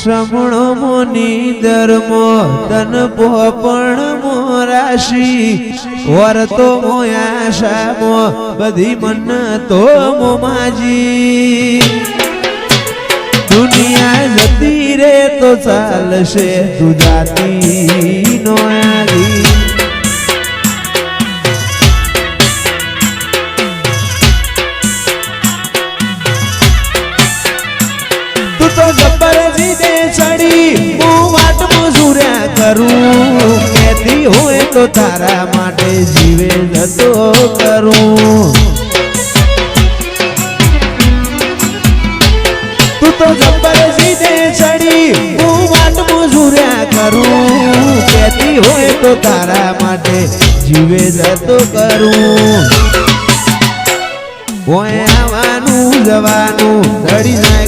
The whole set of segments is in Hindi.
श्रमणो मुनि धर्मो तन पोपण मोराशी वर्तो मोयाशा मो बधी मन तो मोमाजी दुनिया जती रे तो चालशे तू जाती नो आगी तो गब्बर जी ने चढ़ी वाट मजूर्या करूं कहती होए तो तारा माटे जीवे जतो करूं तू तो गब्बर जी ने चढ़ी वाट मजूर्या करूं कहती होए तो तारा माटे जीवे जतो करूं ओए आवानू जवानू धड़ी जाए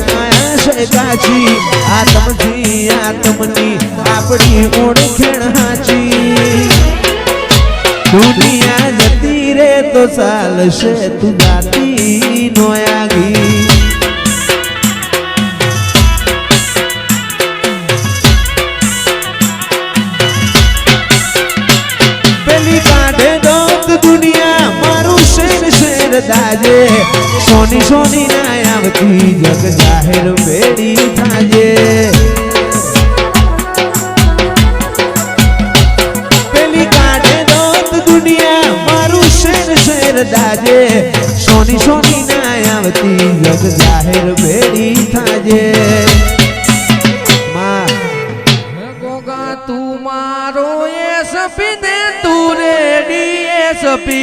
काची आत्मथी आत्मनी आपणी ओळखेण हाची दुनिया जती रे तो चालशे तू जाती नो आगी पेली काढे दोत दुनिया मारू शेर शेर दाजे सोनी सोनी ना आवती जग जाहिर बेड़ी थाजे पेली काढे दोत दुनिया मारू शेर शेर दाजे सोनी सोनी ना आवती जग जाहिर बेड़ी थाजे मां गोगा तू मारो ये सपी ने तू रेडी ये सपी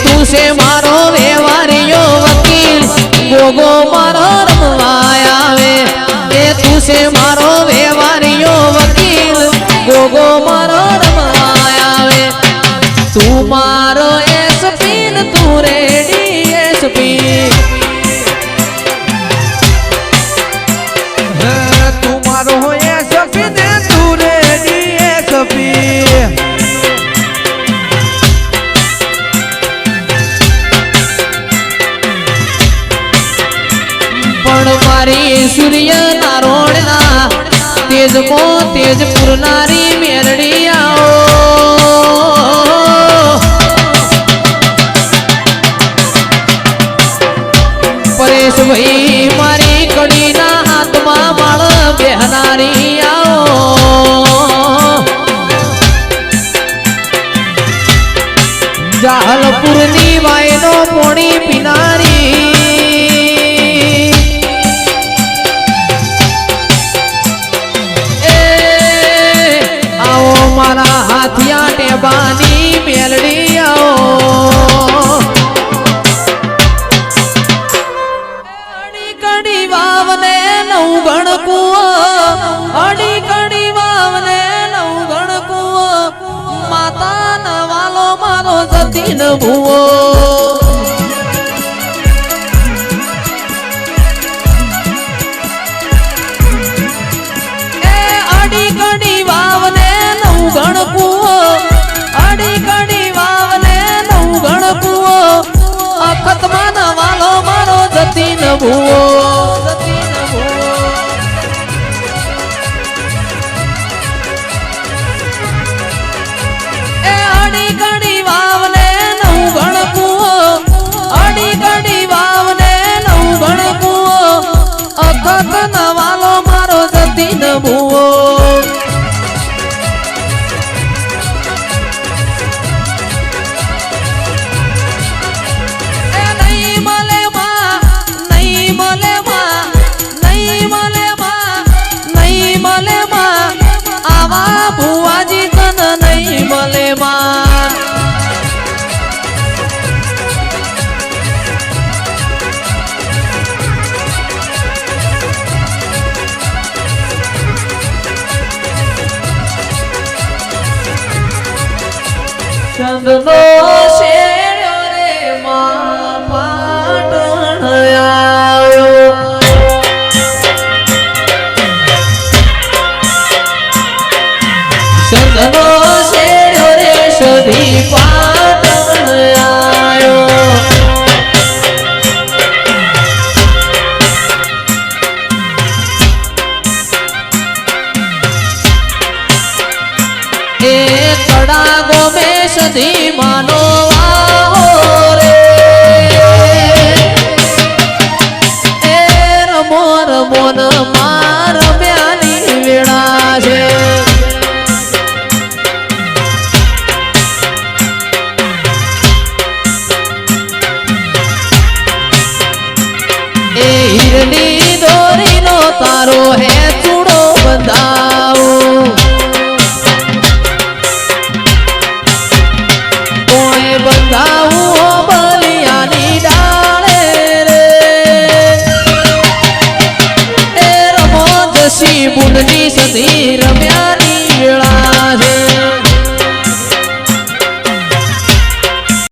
तू से मारो व्यवहारियो वकील गोगो मारो रमवाया वे तू से मारो व्यवहारियो वकील गोगो मारो रमवाया वे तू मारो एसपी न तू रेडी एसपी तू मारो एसपी ने तू रेडी एसपी मारी सूर्य नारोणना तेज को तेजपुर नारी मेरड़ी आओ परेश भाई मारी कड़ी ना आत्मा माल बेहनारी आओ जाहलपुर नी वायनो पोणी पिनारी मारा हाथिया टेबानी मेलड़ी आओ अड़ी कड़ी वावने नौगण कुओ अड़ी कड़ी वावने नौगण कुओ माता न वालो मारो जतीन भुओ गण कुओ अड़ी कड़ी वावने नौ गण कुओ अखत मान वालो मारो जतीन भुओ ए अड़ी कड़ी वावने नौ गण कुओ अड़ी कड़ी वावने नौ गण कुओ अखत न वालो मारो जतीन भुओ बुआजी तन नहीं मले मां चंदनो शेरो रे मां पाटण आयो મોન માર બ્યાની વેળા છે એ હીરની દોરીનો તારો હે ચૂડો બંધાવું કોઈ બંધાવું બલિયાની ડાળે રે એ રમો જસી બુંદની સધી રમ્યા